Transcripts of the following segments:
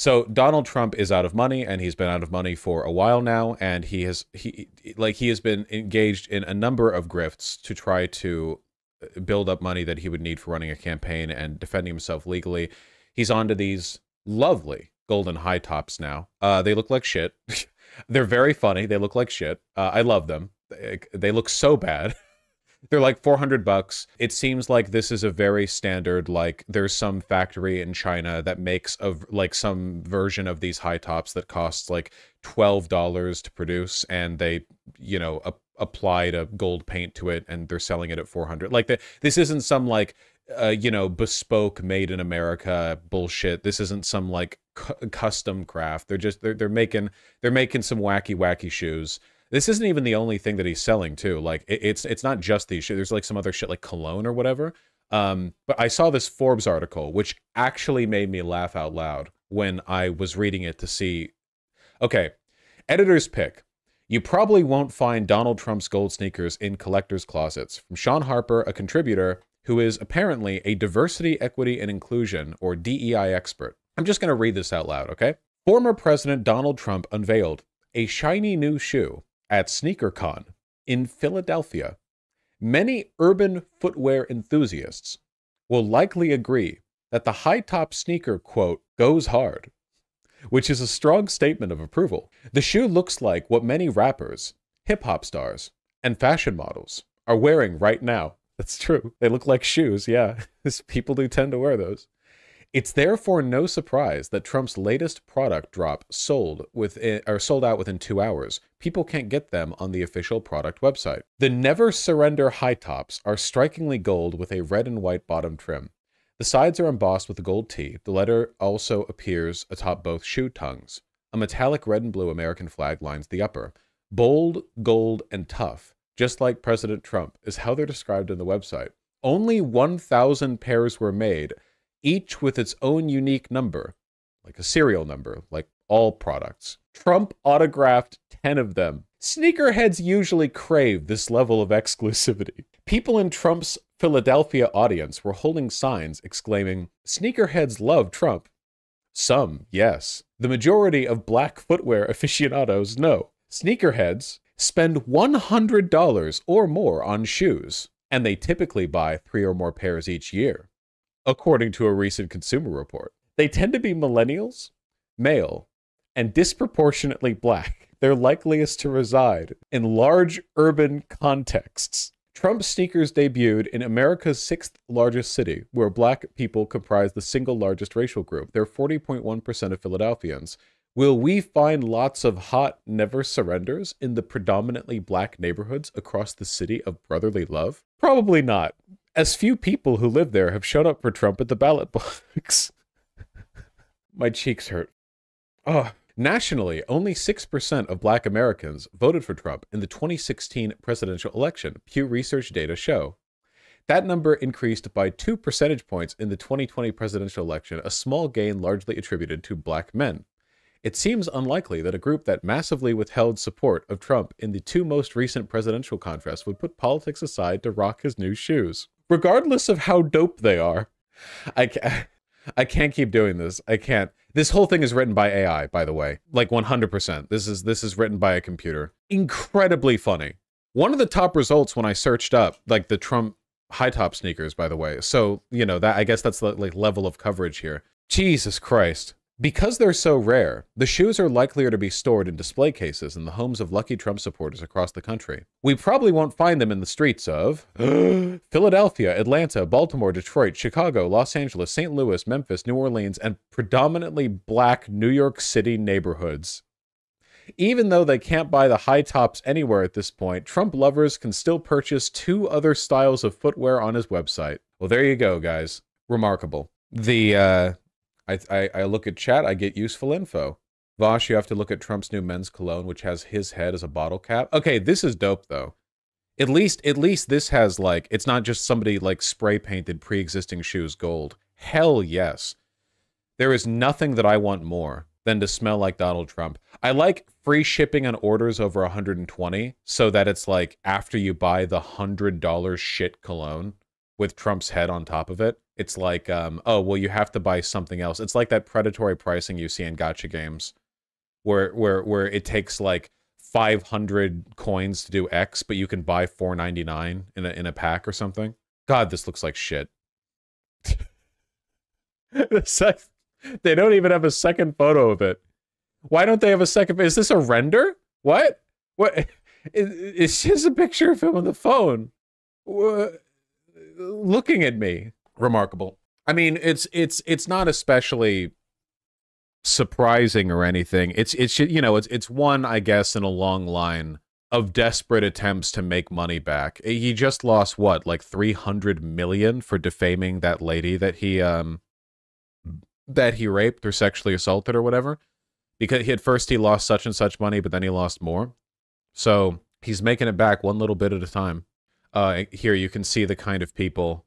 So Donald Trump is out of money, and he's been out of money for a while now, and he has been engaged in a number of grifts to try to build up money that he would need for running a campaign and defending himself legally. He's onto these lovely golden high tops now. They look like shit. They're very funny. They look like shit. I love them. They look so bad. They're like $400. It seems like this is a very standard, like there's some factory in China that makes like some version of these high tops that costs like $12 to produce, and they, you know, applied a gold paint to it and they're selling it at 400. Like this isn't some like you know, bespoke made in America bullshit. This isn't some like custom craft. They're making some wacky shoes. This isn't even the only thing that he's selling too. Like it's not just these shit. There's like some other shit like cologne or whatever. But I saw this Forbes article, which actually made me laugh out loud when I was reading it to see. Okay, editor's pick. You probably won't find Donald Trump's gold sneakers in collectors' closets. From Sean Harper, a contributor who is apparently a diversity, equity, and inclusion, or DEI expert. I'm just going to read this out loud, okay? Former President Donald Trump unveiled a shiny new shoe at Sneakercon in Philadelphia. Many urban footwear enthusiasts will likely agree that the high-top sneaker, quote, goes hard, which is a strong statement of approval. The shoe looks like what many rappers, hip-hop stars, and fashion models are wearing right now. That's true. They look like shoes, yeah. People do tend to wear those. It's therefore no surprise that Trump's latest product drop sold out within 2 hours. People can't get them on the official product website. The Never Surrender high tops are strikingly gold with a red and white bottom trim. The sides are embossed with a gold T. The letter also appears atop both shoe tongues. A metallic red and blue American flag lines the upper. Bold, gold, and tough, just like President Trump, is how they're described in the website. Only 1,000 pairs were made, each with its own unique number, like a serial number, like all products. Trump autographed 10 of them. Sneakerheads usually crave this level of exclusivity. People in Trump's Philadelphia audience were holding signs exclaiming, "Sneakerheads love Trump." Some, yes. The majority of black footwear aficionados, no. Sneakerheads spend $100 or more on shoes, and they typically buy 3 or more pairs each year, according to a recent Consumer Report. They tend to be millennials, male, and disproportionately black. They're likeliest to reside in large urban contexts. Trump's sneakers debuted in America's 6th largest city, where black people comprise the single largest racial group. They're 40.1% of Philadelphians. Will we find lots of hot never surrenders in the predominantly black neighborhoods across the city of brotherly love? Probably not, as few people who live there have shown up for Trump at the ballot box. My cheeks hurt. Oh. Nationally, only 6% of black Americans voted for Trump in the 2016 presidential election, Pew Research data show. That number increased by 2 percentage points in the 2020 presidential election, a small gain largely attributed to black men. It seems unlikely that a group that massively withheld support of Trump in the 2 most recent presidential contests would put politics aside to rock his new shoes, regardless of how dope they are. I can't keep doing this. I can't. This whole thing is written by AI, by the way. Like 100%. This is written by a computer. Incredibly funny. One of the top results when I searched up like the Trump high top sneakers, by the way. So, you know, that I guess that's the like level of coverage here. Jesus Christ. Because they're so rare, the shoes are likelier to be stored in display cases in the homes of lucky Trump supporters across the country. We probably won't find them in the streets of Philadelphia, Atlanta, Baltimore, Detroit, Chicago, Los Angeles, St. Louis, Memphis, New Orleans, and predominantly black New York City neighborhoods. Even though they can't buy the high tops anywhere at this point, Trump lovers can still purchase 2 other styles of footwear on his website. Well, there you go, guys. Remarkable. I look at chat, I get useful info. Vosh, you have to look at Trump's new men's cologne, which has his head as a bottle cap. Okay, this is dope, though. At least this has, like, it's not just somebody, like, spray-painted pre-existing shoes gold. Hell yes. There is nothing that I want more than to smell like Donald Trump. I like free shipping on orders over 120, so that it's, like, after you buy the $100 shit cologne, with Trump's head on top of it. It's like, oh, well, you have to buy something else. It's like that predatory pricing you see in gacha games where it takes like 500 coins to do X, but you can buy 4.99 in a pack or something. God, this looks like shit. They don't even have a second photo of it. Why don't they have a second? Is this a render? What? What? It's just a picture of him on the phone, looking at me. Remarkable. I mean, it's not especially surprising or anything. It's you know, it's one, I guess, in a long line of desperate attempts to make money back. He just lost what, like 300 million for defaming that lady that he raped or sexually assaulted or whatever. Because at first he lost such and such money, but then he lost more. So he's making it back one little bit at a time. Here you can see the kind of people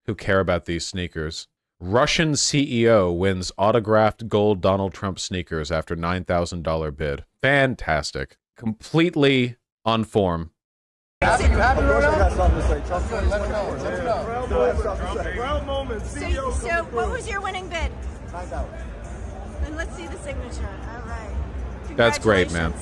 who care about these sneakers. Russian CEO wins autographed gold Donald Trump sneakers after $9,000 bid. Fantastic. Completely on form. So what was your winning bid? 9,000. And let's see the signature. All right. That's great, man.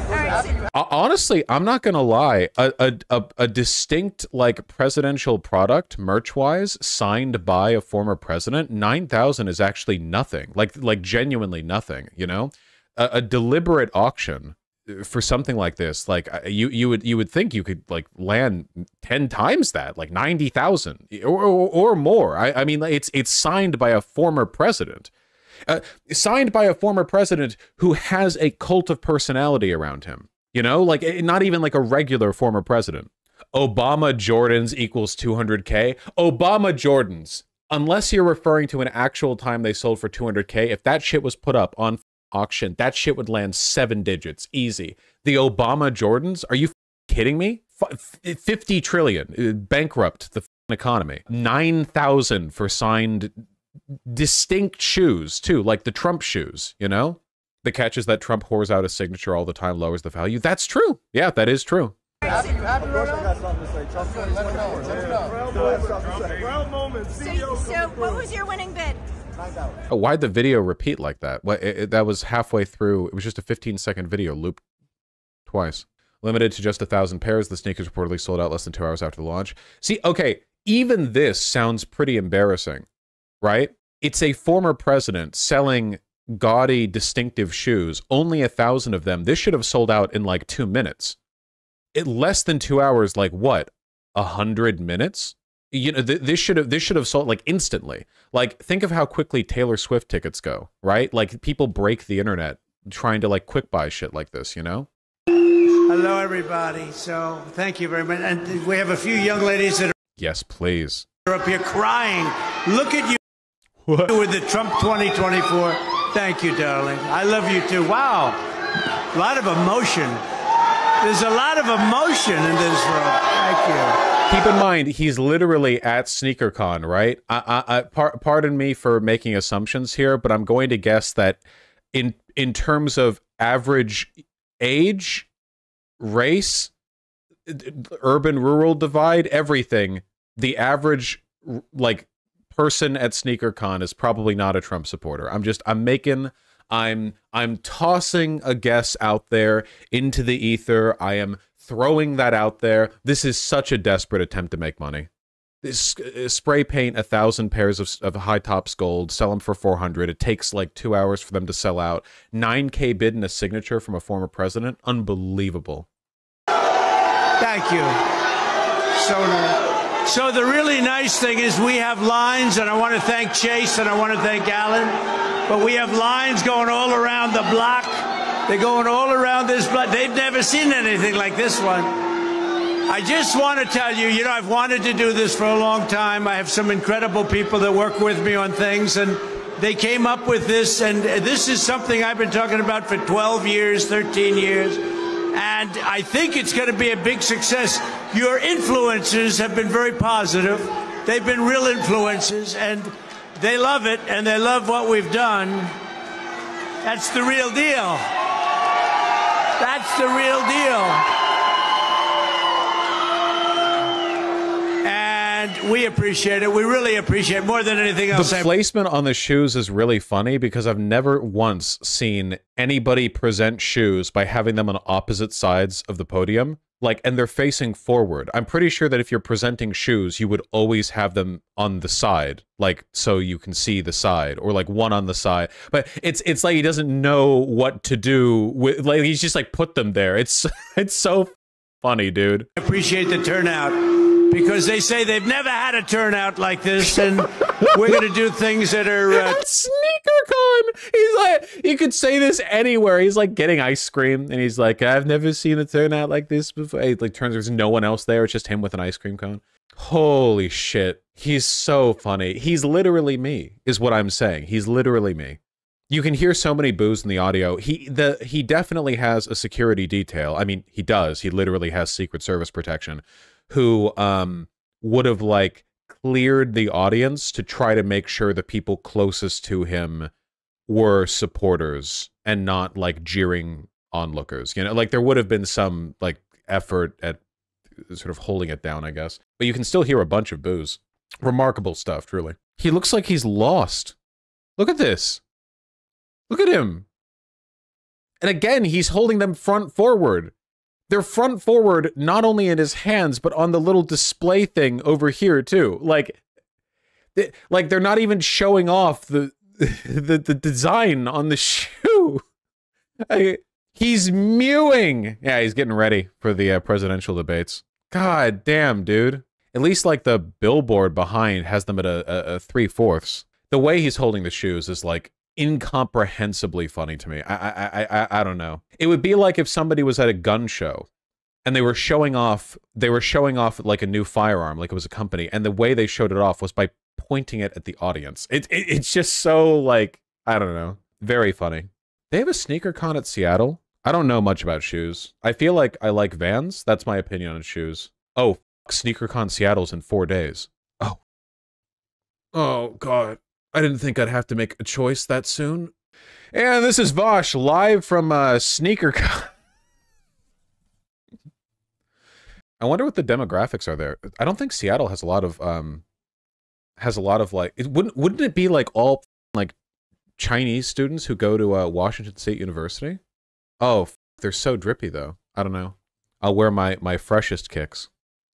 All right, so honestly, I'm not gonna lie. A distinct like presidential product, merch-wise, signed by a former president, 9,000 is actually nothing. Like genuinely nothing. You know, a deliberate auction for something like this, like you would think you could like land 10 times that, like 90,000 or more. I mean, it's signed by a former president. Signed by a former president who has a cult of personality around him. You know, like not even like a regular former president. Obama Jordans equals 200K. Obama Jordans, unless you're referring to an actual time they sold for 200K, if that shit was put up on auction, that shit would land 7 digits, easy. The Obama Jordans, are you kidding me? 50 trillion, bankrupt the economy. 9,000 for signed distinct shoes too, like the Trump shoes, you know? The catch is that Trump whores out a signature all the time, lowers the value. That's true. Yeah, that is true. so what was your winning bid? 9,000. Oh, why'd the video repeat like that? That was halfway through. It was just a 15-second video looped twice. Limited to just 1,000 pairs. The sneakers reportedly sold out less than 2 hours after the launch. See, okay, even this sounds pretty embarrassing, right? It's a former president selling gaudy, distinctive shoes. Only 1,000 of them. This should have sold out in like 2 minutes. Less than 2 hours, like what? 100 minutes? You know, this should have sold like instantly. Like, think of how quickly Taylor Swift tickets go, right? Like, people break the internet trying to like quick buy shit like this, you know? Hello, everybody. So, thank you very much. And we have a few young ladies that Yes, please. are up here crying. Look at you What? with the Trump 2024. Thank you, darling. I love you too. Wow. A lot of emotion. There's a lot of emotion in this room. Thank you. Keep in mind, he's literally at Sneakercon, right? Pardon me for making assumptions here, but I'm going to guess that in terms of average age, race, urban-rural divide, everything, the average like person at Sneakercon is probably not a Trump supporter. I'm tossing a guess out there into the ether. I am throwing that out there. This is such a desperate attempt to make money. This spray paint 1,000 pairs of high tops gold, sell them for 400. It takes like 2 hours for them to sell out. 9K bid and a signature from a former president. Unbelievable. Thank you. So the really nice thing is we have lines, and I want to thank Chase and I want to thank Alan, but we have lines going all around the block. They're going all around this block. They've never seen anything like this one. I just want to tell you, you know, I've wanted to do this for a long time. I have some incredible people that work with me on things, and they came up with this, and this is something I've been talking about for 12 years, 13 years. And I think it's going to be a big success. Your influencers have been very positive. They've been real influencers, and they love it, and they love what we've done. That's the real deal. That's the real deal. We appreciate it. We really appreciate it more than anything else. The placement on the shoes is really funny because I've never once seen anybody present shoes by having them on opposite sides of the podium. Like, and they're facing forward. I'm pretty sure that if you're presenting shoes, you would always have them on the side, like, so you can see the side, or like one on the side. But it's like he doesn't know what to do with, like, he's just like put them there. It's so funny, dude. I appreciate the turnout because they say they've never had a turnout like this, and we're going to do things that are Sneakercon. He's like, you could say this anywhere. He's like getting ice cream, and he's like, I've never seen a turnout like this before. He like turns, there's no one else there. It's just him with an ice cream cone. Holy shit, he's so funny. He's literally me, is what I'm saying. He's literally me. You can hear so many boos in the audio. He definitely has a security detail. I mean, he does. He literally has Secret Service protection, who would have like cleared the audience to try to make sure the people closest to him were supporters and not like jeering onlookers. You know, like there would have been some like effort at sort of holding it down, I guess. But you can still hear a bunch of boos. Remarkable stuff, truly. He looks like he's lost. Look at this. Look at him. And again, he's holding them front forward. They're front forward, not only in his hands, but on the little display thing over here, too. Like they're not even showing off the design on the shoe. He's mewing. Yeah, he's getting ready for the presidential debates. God damn, dude. At least, like, the billboard behind has them at a 3/4. The way he's holding the shoes is, like, incomprehensibly funny to me. I don't know. It would be like if somebody was at a gun show and they were showing off like a new firearm, like it was a company, and the way they showed it off was by pointing it at the audience. It's just so, like, I don't know, very funny. They have a Sneakercon at Seattle. I don't know much about shoes. I feel like I like Vans. That's my opinion on shoes. Oh, Sneakercon Seattle's in 4 days. Oh God. I didn't think I'd have to make a choice that soon. And this is Vosh, live from Sneakercon. I wonder what the demographics are there. I don't think Seattle has a lot of like, wouldn't it be like all like Chinese students who go to Washington State University? Oh, they're so drippy though. I don't know. I'll wear my freshest kicks.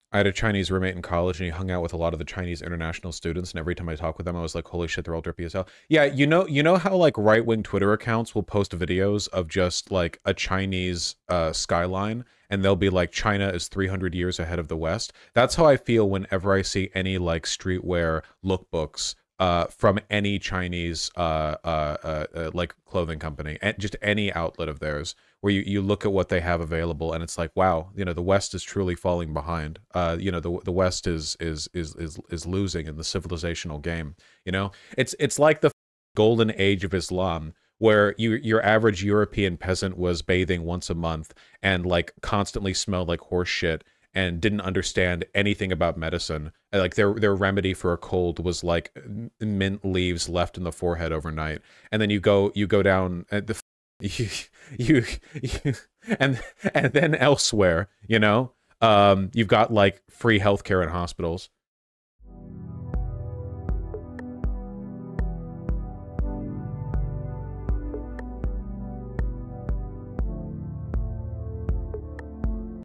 I had a Chinese roommate in college, and he hung out with a lot of the Chinese international students, and every time I talk with them, I was like, holy shit, they're all drippy as hell. Yeah, you know how, like, right-wing Twitter accounts will post videos of just, like, a Chinese skyline, and they'll be like, China is 300 years ahead of the West? That's how I feel whenever I see any, like, streetwear lookbooks from any Chinese, like, clothing company, and just any outlet of theirs, where you look at what they have available, and it's like, wow, you know, the West is truly falling behind. You know, the West is losing in the civilizational game. You know, it's like the golden age of Islam, where your average European peasant was bathing once a month and like constantly smelled like horse shit and didn't understand anything about medicine. Like their remedy for a cold was like mint leaves left in the forehead overnight, and then you go down at the and then elsewhere, you know, you've got like free healthcare in hospitals.